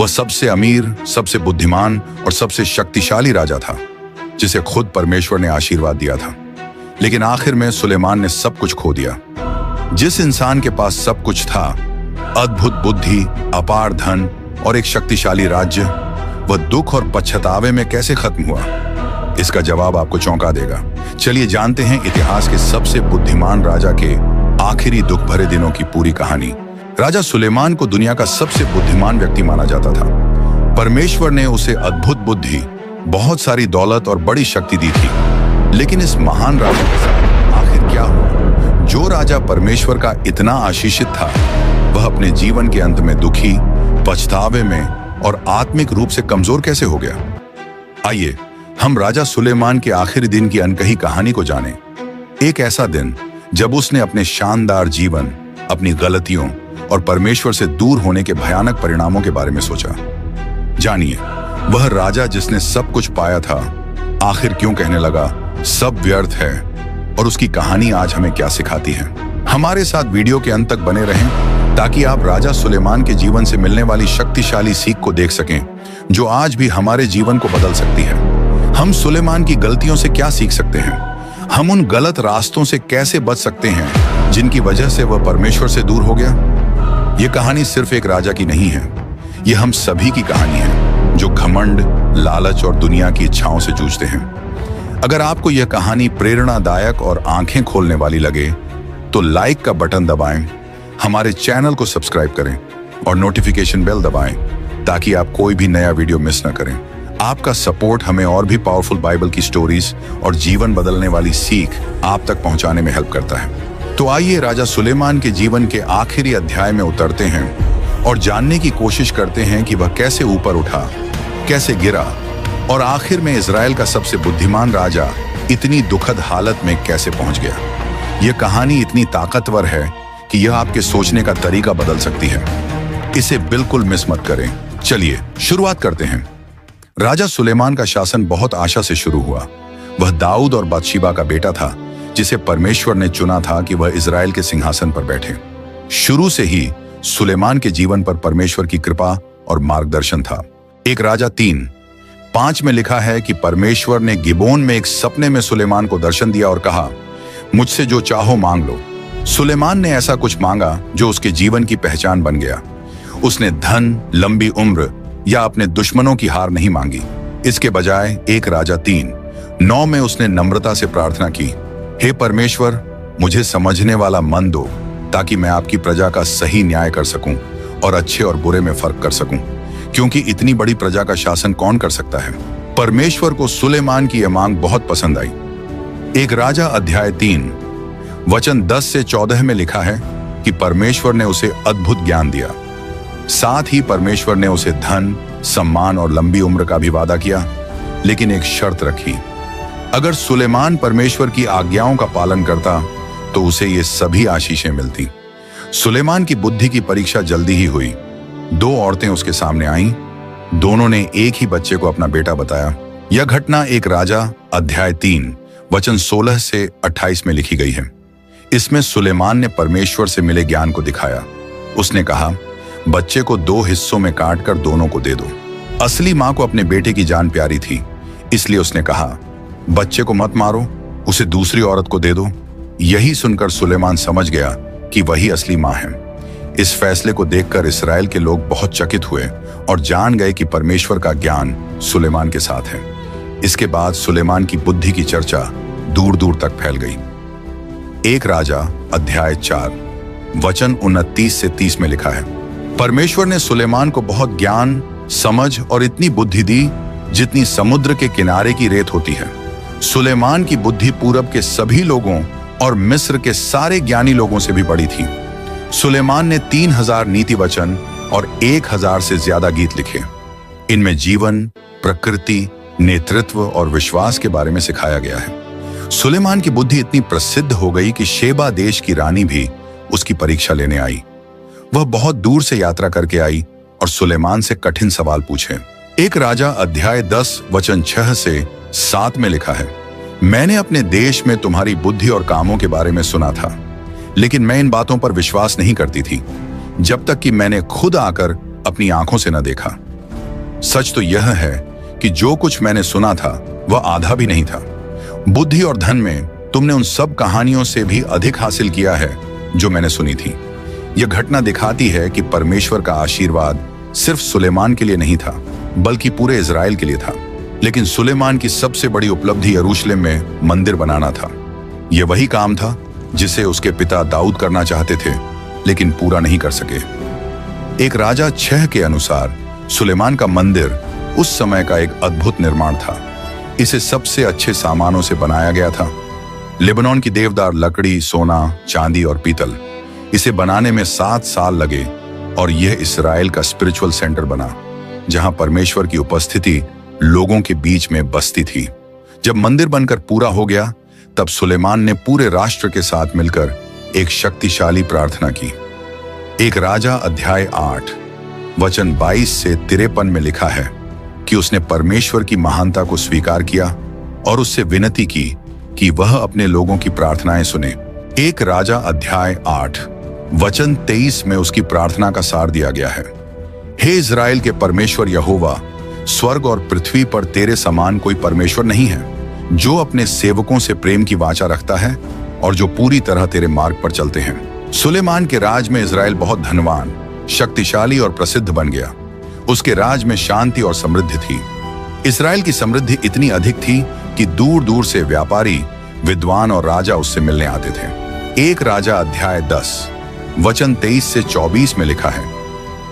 वह सबसे अमीर, सबसे बुद्धिमान और सबसे शक्तिशाली राजा था, जिसे खुद परमेश्वर ने आशीर्वाद दिया था। लेकिन आखिर में सुलेमान ने सब कुछ खो दिया। जिस इंसान के पास सब कुछ था, अद्भुत बुद्धि, अपार धन और एक शक्तिशाली राज्य, वह दुख और पछतावे में कैसे खत्म हुआ? इसका जवाब आपको चौंका देगा। चलिए जानते हैं इतिहास के सबसे बुद्धिमान राजा के आखिरी दुख भरे दिनों की पूरी कहानी। राजा सुलेमान को दुनिया का सबसे बुद्धिमान व्यक्ति माना जाता था। परमेश्वर ने उसे अद्भुत बुद्धि, बहुत सारी दौलत और बड़ी शक्ति दी थी। लेकिन इस महान राजा के साथ आखिर क्या हुआ? जो राजा परमेश्वर का इतना आशीषित था, वह अपने जीवन के अंत में दुखी, पछतावे में और आत्मिक रूप से कमजोर कैसे हो गया? आइए हम राजा सुलेमान के आखिरी दिन की अनकही कहानी को जानें। एक ऐसा दिन जब उसने अपने शानदार जीवन, अपनी गलतियों और परमेश्वर से दूर होने के भयानक परिणामों के बारे में सोचा। जानिए, वह राजा जिसने सब कुछ पाया था, आखिर क्यों कहने लगा सब व्यर्थ है, और उसकी कहानी आज हमें क्या सिखाती है। हमारे साथ वीडियो के अंत तक बने रहें ताकि आप राजा सुलेमान के जीवन से मिलने वाली शक्तिशाली सीख को देख सकें, जो आज भी हमारे जीवन को बदल सकती है। हम सुलेमान की गलतियों से क्या सीख सकते हैं? हम उन गलत रास्तों से कैसे बच सकते हैं जिनकी वजह से वह परमेश्वर से दूर हो गया? यह कहानी सिर्फ एक राजा की नहीं है, यह हम सभी की कहानी है जो घमंड, लालच और दुनिया की इच्छाओं से जूझते हैं। अगर आपको यह कहानी प्रेरणादायक और आंखें खोलने वाली लगे तो लाइक का बटन दबाएं, हमारे चैनल को सब्सक्राइब करें और नोटिफिकेशन बेल दबाएं ताकि आप कोई भी नया वीडियो मिस न करें। आपका सपोर्ट हमें और भी पावरफुल बाइबल की स्टोरीज और जीवन बदलने वाली सीख आप तक पहुंचाने में हेल्प करता है। तो आइए राजा सुलेमान के जीवन के आखिरी अध्याय में उतरते हैं और जानने की कोशिश करते हैं कि वह कैसे ऊपर उठा, कैसे गिरा और आखिर में इजराइल का सबसे बुद्धिमान राजा इतनी दुखद हालत में कैसे पहुंच गया। यह कहानी इतनी ताकतवर है कि यह आपके सोचने का तरीका बदल सकती है। इसे बिल्कुल मिस मत करें। चलिए शुरुआत करते हैं। राजा सुलेमान का शासन बहुत आशा से शुरू हुआ। वह दाऊद और बतशीबा का बेटा था, जिसे परमेश्वर ने चुना था कि वह इजराइल के सिंहासन पर बैठे। शुरू से ही सुलेमान के जीवन पर परमेश्वर की कृपा और मार्गदर्शन था। एक राजा 3:5 में लिखा है कि परमेश्वर ने गिबोन में एक सपने में सुलेमान को दर्शन दिया और कहा, मुझसे जो चाहो मांग लो। सुलेमान ने ऐसा कुछ मांगा जो उसके जीवन की पहचान बन गया। उसने धन, लंबी उम्र या अपने दुश्मनों की हार नहीं मांगी। इसके बजाय एक राजा 3:9 में उसने नम्रता से प्रार्थना की, हे परमेश्वर, मुझे समझने वाला मन दो ताकि मैं आपकी प्रजा का सही न्याय कर सकूं और अच्छे और बुरे में फर्क कर सकूं, क्योंकि इतनी बड़ी प्रजा का शासन कौन कर सकता है। परमेश्वर को सुलेमान की यह मांग बहुत पसंद आई। एक राजा अध्याय 3 वचन 10 से 14 में लिखा है कि परमेश्वर ने उसे अद्भुत ज्ञान दिया। साथ ही परमेश्वर ने उसे धन, सम्मान और लंबी उम्र का भी वादा किया, लेकिन एक शर्त रखी। अगर सुलेमान परमेश्वर की आज्ञाओं का पालन करता तो उसे ये सभी आशीषें मिलती। सुलेमान की बुद्धि की परीक्षा जल्दी ही हुई। 2 औरतें उसके सामने आईं। दोनों ने एक ही बच्चे को अपना बेटा बताया। यह घटना एक राजा अध्याय 3 वचन 16 से 28 में लिखी गई है। इसमें सुलेमान ने परमेश्वर से मिले ज्ञान को दिखाया। उसने कहा, बच्चे को 2 हिस्सों में काटकर दोनों को दे दो। असली मां को अपने बेटे की जान प्यारी थी, इसलिए उसने कहा, बच्चे को मत मारो, उसे दूसरी औरत को दे दो। यही सुनकर सुलेमान समझ गया कि वही असली मां है। इस फैसले को देखकर इस्राएल के लोग बहुत चकित हुए और जान गए कि परमेश्वर का ज्ञान सुलेमान के साथ है। इसके बाद सुलेमान की बुद्धि की चर्चा दूर दूर तक फैल गई। एक राजा अध्याय 4 वचन 29 से 30 में लिखा है, परमेश्वर ने सुलेमान को बहुत ज्ञान, समझ और इतनी बुद्धि दी जितनी समुद्र के किनारे की रेत होती है। सुलेमान की बुद्धि पूरब के सभी लोगों और मिस्र के सारे ज्ञानी लोगों से भी बड़ी थी। सुलेमान ने 3000 नीति वचन और 1000 से ज्यादा गीत लिखे। इनमें जीवन, प्रकृति, नेतृत्व और विश्वास के बारे में सिखाया गया है। सुलेमान की बुद्धि इतनी प्रसिद्ध हो गई कि शेबा देश की रानी भी उसकी परीक्षा लेने आई। वह बहुत दूर से यात्रा करके आई और सुलेमान से कठिन सवाल पूछे। एक राजा अध्याय 10 वचन 6 से 7 में लिखा है, मैंने अपने देश में तुम्हारी बुद्धि और कामों के बारे में सुना था, लेकिन मैं इन बातों पर विश्वास नहीं करती थी जब तक कि मैंने खुद आकर अपनी आंखों से न देखा। सच तो यह है कि जो कुछ मैंने सुना था वह आधा भी नहीं था। बुद्धि और धन में तुमने उन सब कहानियों से भी अधिक हासिल किया है जो मैंने सुनी थी। यह घटना दिखाती है कि परमेश्वर का आशीर्वाद सिर्फ सुलेमान के लिए नहीं था, बल्कि पूरे इजराइल के लिए था। लेकिन सुलेमान की सबसे बड़ी उपलब्धि यरूशलेम में मंदिर बनाना था। यह वही काम था जिसे उसके पिता दाऊद करना चाहते थे, लेकिन पूरा नहीं कर सके। एक राजा 6 के अनुसार सुलेमान का मंदिर उस समय का एक अद्भुत निर्माण था। इसे सबसे अच्छे सामानों से बनाया गया था। लेबनान की देवदार लकड़ी, सोना, चांदी और पीतल। इसे बनाने में 7 साल लगे और यह इस्राएल का स्पिरिचुअल सेंटर बना, जहां परमेश्वर की उपस्थिति लोगों के बीच में बसती थी। जब मंदिर बनकर पूरा हो गया, तब सुलेमान ने पूरे राष्ट्र के साथ मिलकर एक शक्तिशाली प्रार्थना की। एक राजा अध्याय 8 वचन 22 से 53 में लिखा है कि उसने परमेश्वर की महानता को स्वीकार किया और उससे विनती की कि वह अपने लोगों की प्रार्थनाएं सुने। एक राजा अध्याय 8 वचन 23 में उसकी प्रार्थना का सार दिया गया है। हे इज़राइल के परमेश्वर यहोवा, स्वर्ग और पृथ्वी पर तेरे समान कोई परमेश्वर नहीं है, जो अपने सेवकों से प्रेम की वाचा रखता है और जो पूरी तरह तेरे मार्ग पर चलते हैं। सुलेमान के राज में इज़राइल बहुत धनवान, शक्तिशाली और प्रसिद्ध बन गया। उसके राज में शांति और समृद्धि थी। इज़राइल की समृद्धि इतनी अधिक थी कि दूर दूर से व्यापारी, विद्वान और राजा उससे मिलने आते थे। एक राजा अध्याय 10 वचन 23 से 24 में लिखा है,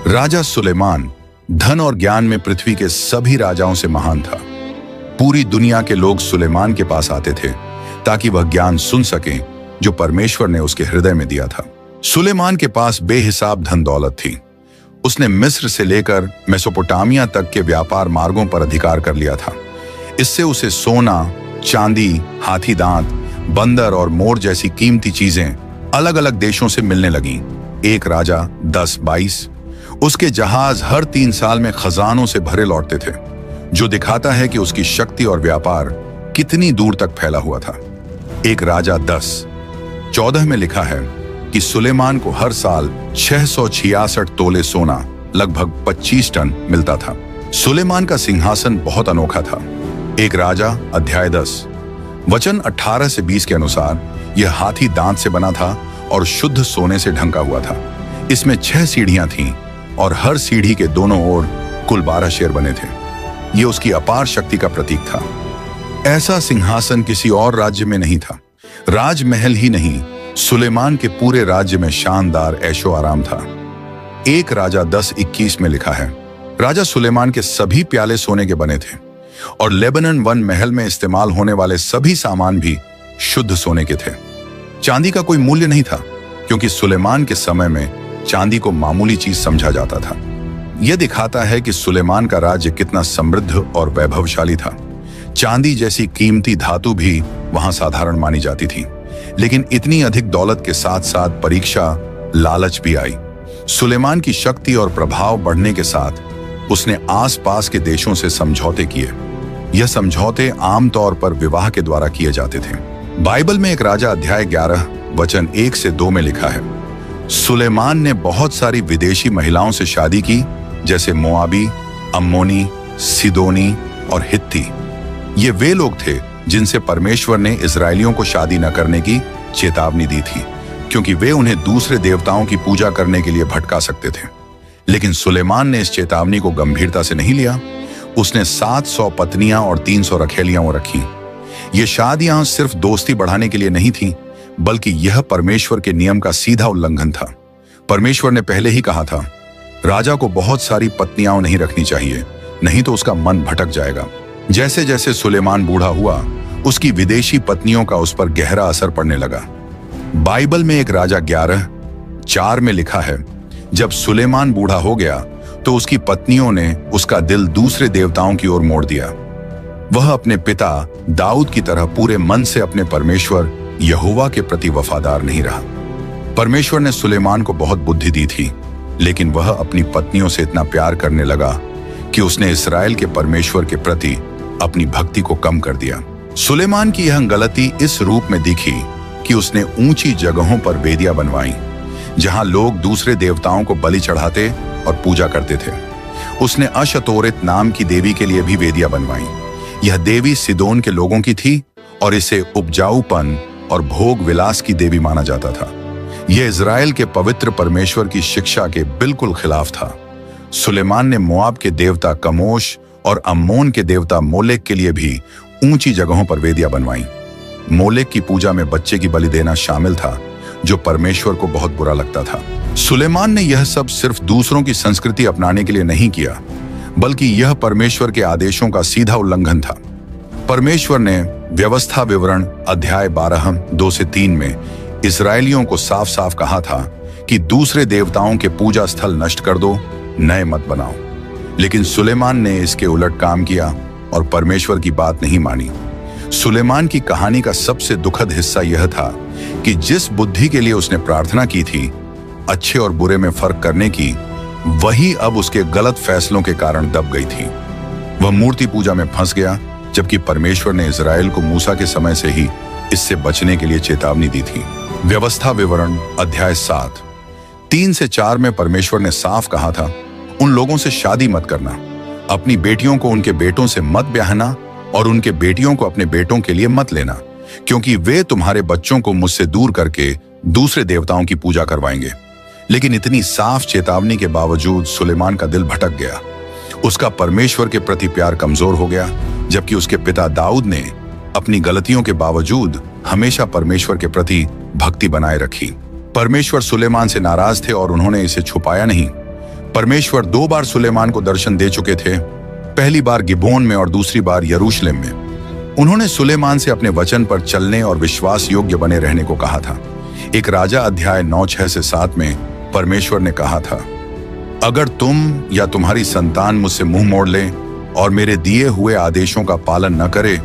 राजा सुलेमान धन और ज्ञान में पृथ्वी के सभी राजाओं से महान था। पूरी दुनिया के लोग सुलेमान के पास आते थे ताकि वह ज्ञान सुन सकें जो परमेश्वर ने उसके हृदय में दिया था। सुलेमान के पास बेहिसाब धन दौलत थी। उसने मिस्र से लेकर मेसोपोटामिया तक के व्यापार मार्गों पर अधिकार कर लिया था। इससे उसे सोना, चांदी, हाथी दांत, बंदर और मोर जैसी कीमती चीजें अलग अलग देशों से मिलने लगीं। एक राजा 10:22 उसके जहाज हर 3 साल में खजानों से भरे लौटते थे, जो दिखाता है कि उसकी शक्ति और व्यापार कितनी दूर तक फैला हुआ था। एक राजा 10:14 में लिखा है कि सुलेमान को हर साल 666 तोले सोना, लगभग 25 टन मिलता था। सुलेमान का सिंहासन बहुत अनोखा था। एक राजा अध्याय 10 वचन 18 से 20 के अनुसार यह हाथी दांत से बना था और शुद्ध सोने से ढंका हुआ था। इसमें 6 सीढ़ियां थीं और हर सीढ़ी के दोनों ओर कुल 12 शेर बने थे। यह उसकी अपार शक्ति का प्रतीक था। ऐसा सिंहासन किसी और राज्य में नहीं था। राजमहल ही नहीं, सुलेमान के पूरे राज्य में शानदार ऐशो आराम था। एक राजा 10:21 में लिखा है, राजा सुलेमान के सभी प्याले सोने के बने थे और लेबनन वन महल में इस्तेमाल होने वाले सभी सामान भी शुद्ध सोने के थे। चांदी का कोई मूल्य नहीं था, क्योंकि सुलेमान के समय में चांदी को मामूली चीज समझा जाता था। यह दिखाता है कि सुलेमान का राज्य कितना समृद्ध और वैभवशाली था। चांदी जैसी कीमती धातु भी वहां साधारण मानी जाती थी, लेकिन इतनी अधिक दौलत के साथ साथ परीक्षा, लालच भी आई। सुलेमान की शक्ति और प्रभाव बढ़ने के साथ उसने आसपास के देशों से समझौते किए। यह समझौते आमतौर पर विवाह के द्वारा किए जाते थे। बाइबल में एक राजा अध्याय 11 वचन 1 से 2 में लिखा है, सुलेमान ने बहुत सारी विदेशी महिलाओं से शादी की, जैसे मोआबी, अम्मोनी, सिदोनी और हित्ती। ये वे लोग थे जिनसे परमेश्वर ने इजरायलियों को शादी न करने की चेतावनी दी थी, क्योंकि वे उन्हें दूसरे देवताओं की पूजा करने के लिए भटका सकते थे। लेकिन सुलेमान ने इस चेतावनी को गंभीरता से नहीं लिया। उसने 700 पत्नियां और 300 रखेलियां रखी। ये शादियां सिर्फ दोस्ती बढ़ाने के लिए नहीं थी, बल्कि यह परमेश्वर के नियम का सीधा उल्लंघन था। परमेश्वर ने पहले ही कहा था, राजा को बहुत सारी पत्नियां नहीं रखनी चाहिए, नहीं तो उसका मन भटक जाएगा। जैसे जैसे सुलेमान बूढ़ा हुआ, उसकी विदेशी पत्नियों का उस पर गहरा असर पड़ने लगा। बाइबल में एक राजा 11:4 में लिखा है, जब सुलेमान बूढ़ा हो गया तो उसकी पत्नियों ने उसका दिल दूसरे देवताओं की ओर मोड़ दिया। वह अपने पिता दाऊद की तरह पूरे मन से अपने परमेश्वर यहोवा के प्रति वफादार नहीं रहा। परमेश्वर ने सुलेमान को बहुत बुद्धि दी थी, लेकिन वह अपनी पत्नियों से इतना प्यार करने लगा कि उसने इस्राएल के परमेश्वर के प्रति अपनी भक्ति को कम कर दिया। सुलेमान की यह गलती इस रूप में दिखी कि उसने ऊंची जगहों पर वेदियां बनवाई, जहां लोग दूसरे देवताओं को बलि चढ़ाते और पूजा करते थे। उसने अशतोरित नाम की देवी के लिए भी वेदियां बनवाई। यह देवी सिदोन के लोगों की थी और इसे उपजाऊपन और भोग विलास की देवी माना जाता था। यह इज़राइल के पवित्र परमेश्वर की शिक्षा के बिल्कुल खिलाफ था। सुलेमान ने मोआब के देवता कमोश और अम्मोन के देवता मोलेक के लिए भी ऊंची जगहों पर वेदियां बनवाई। मोलेक की पूजा में बच्चे की बलि देना शामिल था, जो परमेश्वर को बहुत बुरा लगता था। सुलेमान ने यह सब सिर्फ दूसरों की संस्कृति अपनाने के लिए नहीं किया, बल्कि यह परमेश्वर के आदेशों का सीधा उल्लंघन था। परमेश्वर ने व्यवस्था विवरण अध्याय 12 2-3 में इस्राएलियों को साफ साफ कहा था कि दूसरे देवताओं के पूजा स्थल नष्ट कर दो, नए मत बनाओ। लेकिन सुलेमान ने इसके उलट काम किया और परमेश्वर की बात नहीं मानी। सुलेमान की कहानी का सबसे दुखद हिस्सा यह था कि जिस बुद्धि के लिए उसने प्रार्थना की थी, अच्छे और बुरे में फर्क करने की, वही अब उसके गलत फैसलों के कारण दब गई थी। वह मूर्ति पूजा में फंस गया, जबकि परमेश्वर ने इज़राइल को मूसा के समय से ही इससे बचने के लिए चेतावनी दी थी। व्यवस्था विवरण अध्याय 7 3-4 में परमेश्वर ने साफ कहा था, उन लोगों से शादी मत करना, अपनी बेटियों को उनके बेटों से मत ब्याहना और उनके बेटियों को अपने बेटों के लिए मत लेना, क्योंकि वे तुम्हारे बच्चों को मुझसे दूर करके दूसरे देवताओं की पूजा करवाएंगे। लेकिन इतनी साफ चेतावनी के बावजूद सुलेमान का दिल भटक गया। उसका परमेश्वर के प्रति प्यार कमजोर हो गया, जबकि उसके पिता दाऊद ने अपनी गलतियों के बावजूद हमेशा परमेश्वर के प्रति भक्ति बनाए रखी। परमेश्वर सुलेमान से नाराज थे और उन्होंने इसे छुपाया नहीं। परमेश्वर 2 बार सुलेमान को दर्शन दे चुके थे, पहली बार गिबोन में और दूसरी बार यरूशलेम में। उन्होंने सुलेमान से अपने वचन पर चलने और विश्वास योग्य बने रहने को कहा था। एक राजा अध्याय 9-6-7 में परमेश्वर ने कहा था, अगर तुम या तुम्हारी संतान मुझसे मुंह मोड़ ले और मेरे दिए हुए आदेशों का पालन न करे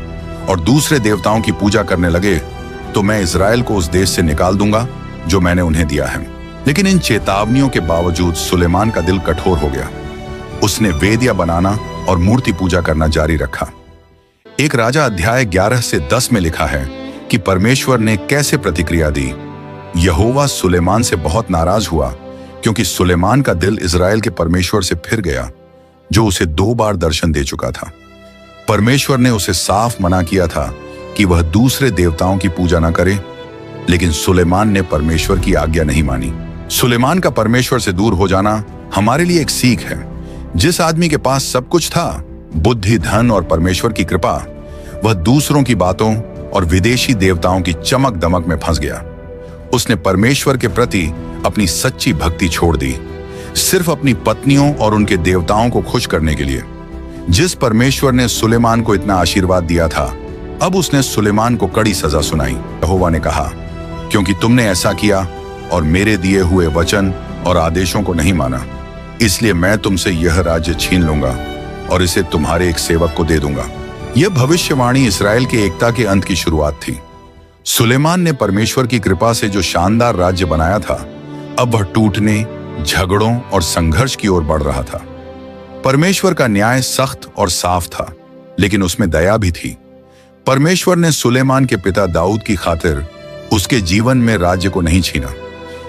और दूसरे देवताओं की पूजा करने लगे, तो मैं इज़राइल को उस देश से निकाल दूंगा जो मैंने उन्हें दिया है। लेकिन इन चेतावनियों के बावजूद सुलेमान का दिल कठोर हो गया। उसने वेदियां बनाना और मूर्ति पूजा करना जारी रखा। एक राजा अध्याय 11-10 में लिखा है कि परमेश्वर ने कैसे प्रतिक्रिया दी। यहोवा सुलेमान से बहुत नाराज हुआ, क्योंकि सुलेमान का दिल इज़राइल के परमेश्वर से फिर गया, जो उसे 2 बार दर्शन दे चुका था। परमेश्वर ने उसे साफ मना किया था कि वह दूसरे देवताओं की पूजा न करे, लेकिन सुलेमान ने परमेश्वर की आज्ञा नहीं मानी। सुलेमान का परमेश्वर से दूर हो जाना हमारे लिए एक सीख है। जिस आदमी के पास सब कुछ था, बुद्धि, धन और परमेश्वर की कृपा, वह दूसरों की बातों और विदेशी देवताओं की चमक दमक में फंस गया। उसने परमेश्वर के प्रति अपनी सच्ची भक्ति छोड़ दी, सिर्फ अपनी पत्नियों और उनके देवताओं को खुश करने के लिए। जिस परमेश्वर ने सुलेमान को इतना आशीर्वाद दिया था, अब उसने सुलेमान को कड़ी सजा सुनाई। यहोवा ने कहा, क्योंकि तुमने ऐसा किया और मेरे दिए हुए वचन और आदेशों को नहीं माना, इसलिए मैं तुमसे यह राज्य छीन लूंगा और इसे तुम्हारे एक सेवक को दे दूंगा। यह भविष्यवाणी इस्राएल के एकता के अंत की शुरुआत थी। सुलेमान ने परमेश्वर की कृपा से जो शानदार राज्य बनाया था, अब वह टूटने, झगड़ों और संघर्ष की ओर बढ़ रहा था। परमेश्वर का न्याय सख्त और साफ था, लेकिन उसमें दया भी थी। परमेश्वर ने सुलेमान के पिता दाऊद की खातिर उसके जीवन में राज्य को नहीं छीना,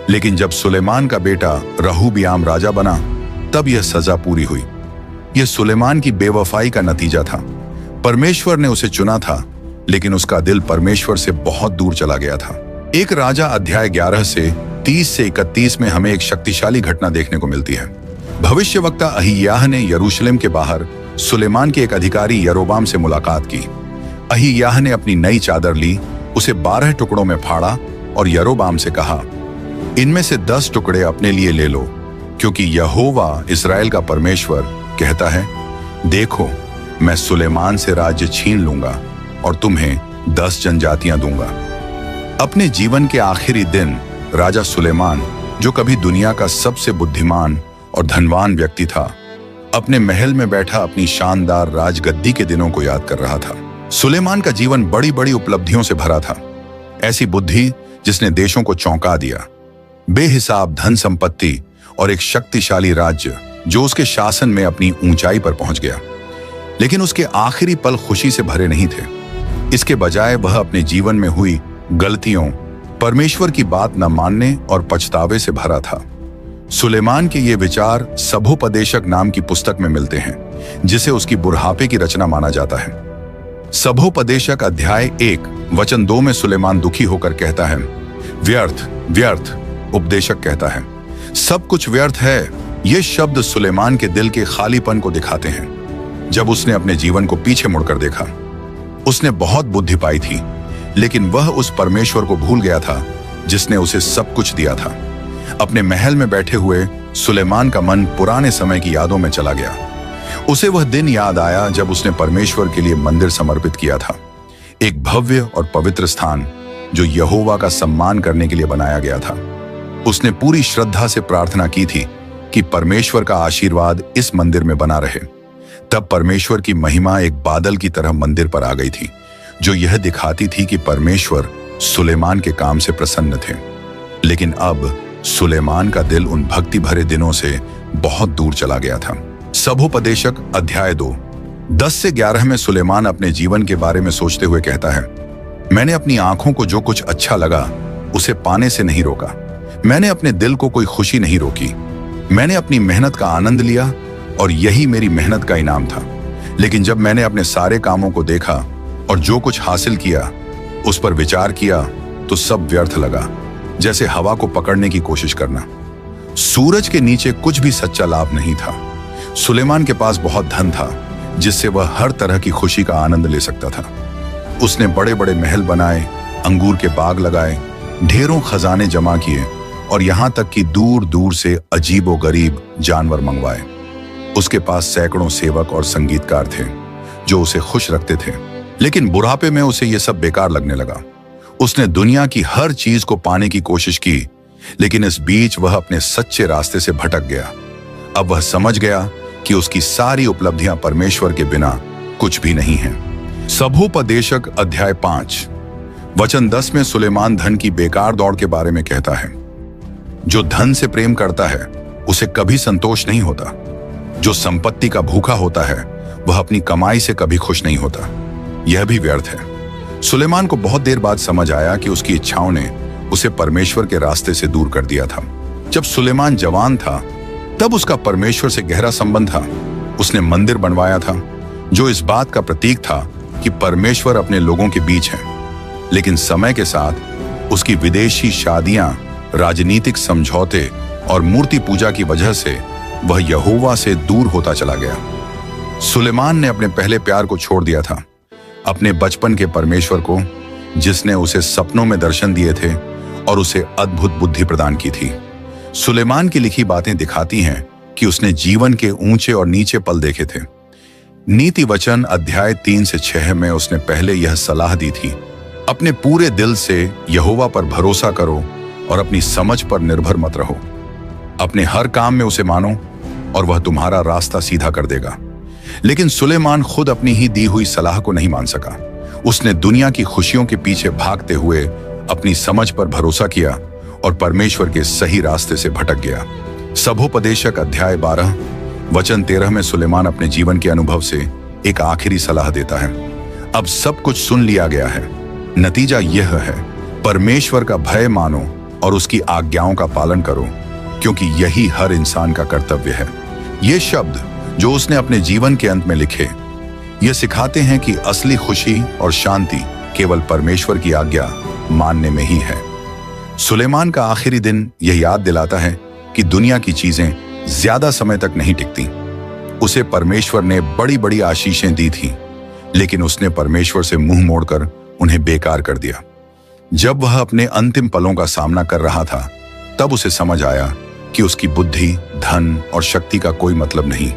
लेकिन जब सुलेमान का बेटा रहूबियाम राजा बना, तब यह सजा पूरी हुई। यह सुलेमान की बेवफाई का नतीजा था। परमेश्वर ने उसे चुना था, लेकिन उसका दिल परमेश्वर से बहुत दूर चला गया था। एक राजा अध्याय 11-30-31 में हमें एक शक्तिशाली घटना देखने को मिलती है। भविष्यवक्ता अहियाह ने यरूशलेम के बाहर सुलेमान के एक अधिकारी यरोबाम से मुलाकात की। अहियाह ने अपनी नई चादर ली, उसे 12 टुकड़ों में फाड़ा और यरोबाम से कहा, इनमें से 10 टुकड़े अपने लिए ले लो, क्योंकि यहोवा इस्राएल का परमेश्वर कहता है, देखो, मैं सुलेमान से राज्य छीन लूंगा और तुम्हें 10 जनजातियां दूंगा। अपने जीवन के आखिरी दिन राजा सुलेमान, जो कभी दुनिया का सबसे बुद्धिमान और धनवान व्यक्ति था, अपने महल में बैठा अपनी शानदार राजगद्दी के दिनों को याद कर रहा था। सुलेमान का जीवन बड़ी बड़ी उपलब्धियों से भरा था। ऐसी बुद्धि जिसने देशों को चौंका दिया, बेहिसाब धन संपत्ति और एक शक्तिशाली राज्य जो उसके शासन में अपनी ऊंचाई पर पहुंच गया। लेकिन उसके आखिरी पल खुशी से भरे नहीं थे। इसके बजाय वह अपने जीवन में हुई गलतियों, परमेश्वर की बात न मानने और पछतावे से भरा था। सुलेमान के ये विचार सभोपदेशक नाम की पुस्तक में मिलते हैं, जिसे उसकी बुढ़ापे की रचना माना जाता है। सभोपदेशक अध्याय 1 वचन 2 में सुलेमान दुखी होकर कहता है, व्यर्थ व्यर्थ। उपदेशक कहता है, सब कुछ व्यर्थ है। ये शब्द सुलेमान के दिल के खालीपन को दिखाते हैं। जब उसने अपने जीवन को पीछे मुड़कर देखा, उसने बहुत बुद्धि पाई थी, लेकिन वह उस परमेश्वर को भूल गया था जिसने उसे सब कुछ दिया था। अपने महल में बैठे हुए सुलेमान का मन पुराने समय की यादों में चला गया। उसे वह दिन याद आया जब उसने परमेश्वर के लिए मंदिर समर्पित किया था, एक भव्य और पवित्र स्थान जो यहोवा का सम्मान करने के लिए बनाया गया था। उसने पूरी श्रद्धा से प्रार्थना की थी कि परमेश्वर का आशीर्वाद इस मंदिर में बना रहे। तब परमेश्वर की महिमा एक बादल की तरह मंदिर पर आ गई थी, जो यह दिखाती थी कि परमेश्वर सुलेमान के काम से प्रसन्न थे। लेकिन अब सुलेमान का दिल उन भक्ति भरे दिनों से बहुत दूर चला गया था। सभोपदेशक अध्याय 2 10 से 11 में सुलेमान अपने जीवन के बारे में सोचते हुए कहता है, मैंने अपनी आंखों को जो कुछ अच्छा लगा उसे पाने से नहीं रोका। मैंने अपने दिल को कोई खुशी नहीं रोकी। मैंने अपनी मेहनत का आनंद लिया और यही मेरी मेहनत का इनाम था। लेकिन जब मैंने अपने सारे कामों को देखा और जो कुछ हासिल किया उस पर विचार किया तो सब व्यर्थ लगा, जैसे हवा को पकड़ने की कोशिश करना। सूरज के नीचे कुछ भी सच्चा लाभ नहीं था। सुलेमान के पास बहुत धन था, जिससे वह हर तरह की खुशी का आनंद ले सकता था। उसने बड़े बड़े महल बनाए, अंगूर के बाग लगाए, ढेरों खजाने जमा किए और यहां तक कि दूर दूर से अजीबोगरीब जानवर मंगवाए। उसके पास सैकड़ों सेवक और संगीतकार थे जो उसे खुश रखते थे। लेकिन बुढ़ापे में उसे यह सब बेकार लगने लगा। उसने दुनिया की हर चीज को पाने की कोशिश की, लेकिन इस बीच वह अपने सच्चे रास्ते से भटक गया। अब वह समझ गया कि उसकी सारी उपलब्धियां परमेश्वर के बिना कुछ भी नहीं हैं। सभोपदेशक अध्याय 5 वचन 10 में सुलेमान धन की बेकार दौड़ के बारे में कहता है, जो धन से प्रेम करता है उसे कभी संतोष नहीं होता। जो संपत्ति का भूखा होता है वह अपनी कमाई से कभी खुश नहीं होता। यह भी व्यर्थ है। सुलेमान को बहुत देर बाद समझ आया कि उसकी इच्छाओं ने उसे परमेश्वर के रास्ते से दूर कर दिया था। जब सुलेमान जवान था तब उसका परमेश्वर से गहरा संबंध था। उसने मंदिर बनवाया था जो इस बात का प्रतीक था कि परमेश्वर अपने लोगों के बीच है। लेकिन समय के साथ उसकी विदेशी शादियां, राजनीतिक समझौते और मूर्ति पूजा की वजह से वह यहोवा से दूर होता चला गया। सुलेमान ने अपने पहले प्यार को छोड़ दिया था, अपने बचपन के परमेश्वर को, जिसने उसे सपनों में दर्शन दिए थे और उसे अद्भुत बुद्धि प्रदान की थी। सुलेमान की लिखी बातें दिखाती हैं कि उसने जीवन के ऊंचे और नीचे पल देखे थे। नीति वचन अध्याय 3 से 6 में उसने पहले यह सलाह दी थी, अपने पूरे दिल से यहोवा पर भरोसा करो और अपनी समझ पर निर्भर मत रहो। अपने हर काम में उसे मानो और वह तुम्हारा रास्ता सीधा कर देगा। लेकिन सुलेमान खुद अपनी ही दी हुई सलाह को नहीं मान सका। उसने दुनिया की खुशियों के पीछे भागते हुए अपनी समझ पर भरोसा किया और परमेश्वर के सही रास्ते से भटक गया। सभोपदेशक अध्याय 12 वचन 13 में सुलेमान अपने जीवन के अनुभव से एक आखिरी सलाह देता है। अब सब कुछ सुन लिया गया है। नतीजा यह है, परमेश्वर का भय मानो और उसकी आज्ञाओं का पालन करो, क्योंकि यही हर इंसान का कर्तव्य है। ये शब्द जो उसने अपने जीवन के अंत में लिखे, ये सिखाते हैं कि असली खुशी और शांति केवल परमेश्वर की आज्ञा मानने में ही है। सुलेमान का आखिरी दिन यह याद दिलाता है कि दुनिया की चीजें ज्यादा समय तक नहीं टिकती। उसे परमेश्वर ने बड़ी बड़ी आशीषें दी थी, लेकिन उसने परमेश्वर से मुंह मोड़कर उन्हें बेकार कर दिया। जब वह अपने अंतिम पलों का सामना कर रहा था, तब उसे समझ आया कि उसकी बुद्धि, धन और शक्ति का कोई मतलब नहीं,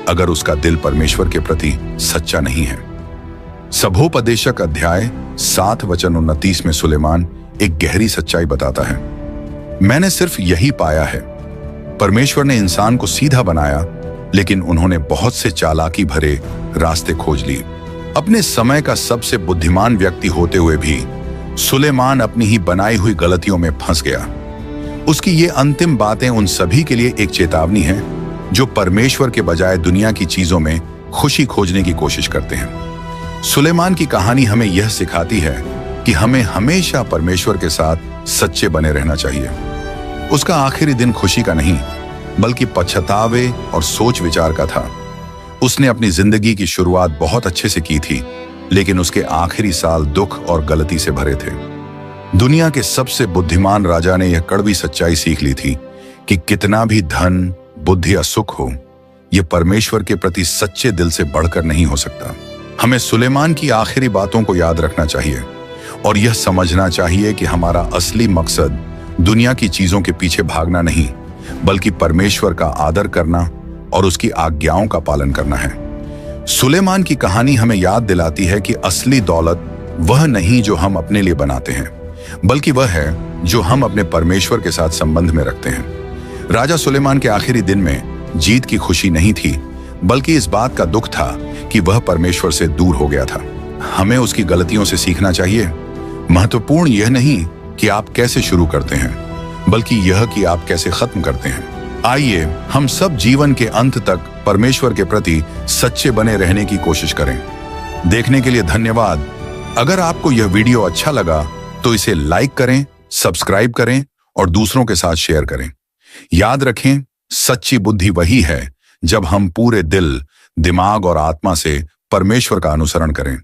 अगर उसका दिल परमेश्वर के प्रति सच्चा नहीं है। सभोपदेशक अध्याय 7 वचन 29 में सुलेमान एक गहरी सच्चाई बताता है। मैंने सिर्फ यही पाया है, परमेश्वर ने इंसान को सीधा बनाया, लेकिन उन्होंने बहुत से चालाकी भरे रास्ते खोज लिए। अपने समय का सबसे बुद्धिमान व्यक्ति होते हुए भी सुलेमान अपनी ही बनाई हुई गलतियों में फंस गया। उसकी ये अंतिम बातें उन सभी के लिए एक चेतावनी है जो परमेश्वर के बजाय दुनिया की चीजों में खुशी खोजने की कोशिश करते हैं। सुलेमान की कहानी हमें यह सिखाती है कि हमें हमेशा परमेश्वर के साथ सच्चे बने रहना चाहिए। उसका आखिरी दिन खुशी का नहीं बल्कि पछतावे और सोच विचार का था। उसने अपनी जिंदगी की शुरुआत बहुत अच्छे से की थी, लेकिन उसके आखिरी साल दुख और गलती से भरे थे। दुनिया के सबसे बुद्धिमान राजा ने यह कड़वी सच्चाई सीख ली थी कि कितना भी धन, बुद्धि या सुख हो, यह परमेश्वर के प्रति सच्चे दिल से बढ़कर नहीं हो सकता। हमें सुलेमान की आखिरी बातों को याद रखना चाहिए और यह समझना चाहिए कि हमारा असली मकसद दुनिया की चीजों के पीछे भागना नहीं, बल्कि परमेश्वर का आदर करना और उसकी आज्ञाओं का पालन करना है। सुलेमान की कहानी हमें याद दिलाती है कि असली दौलत वह नहीं जो हम अपने लिए बनाते हैं, बल्कि वह है जो हम अपने परमेश्वर के साथ संबंध में रखते हैं। राजा सुलेमान के आखिरी दिन में जीत की खुशी नहीं थी, बल्कि इस बात का दुख था कि वह परमेश्वर से दूर हो गया था। हमें उसकी गलतियों से सीखना चाहिए। महत्वपूर्ण यह नहीं कि आप कैसे शुरू करते हैं, बल्कि यह कि आप कैसे खत्म करते हैं। आइए हम सब जीवन के अंत तक परमेश्वर के प्रति सच्चे बने रहने की कोशिश करें। देखने के लिए धन्यवाद। अगर आपको यह वीडियो अच्छा लगा तो इसे लाइक करें, सब्सक्राइब करें और दूसरों के साथ शेयर करें। याद रखें, सच्ची बुद्धि वही है जब हम पूरे दिल, दिमाग और आत्मा से परमेश्वर का अनुसरण करें।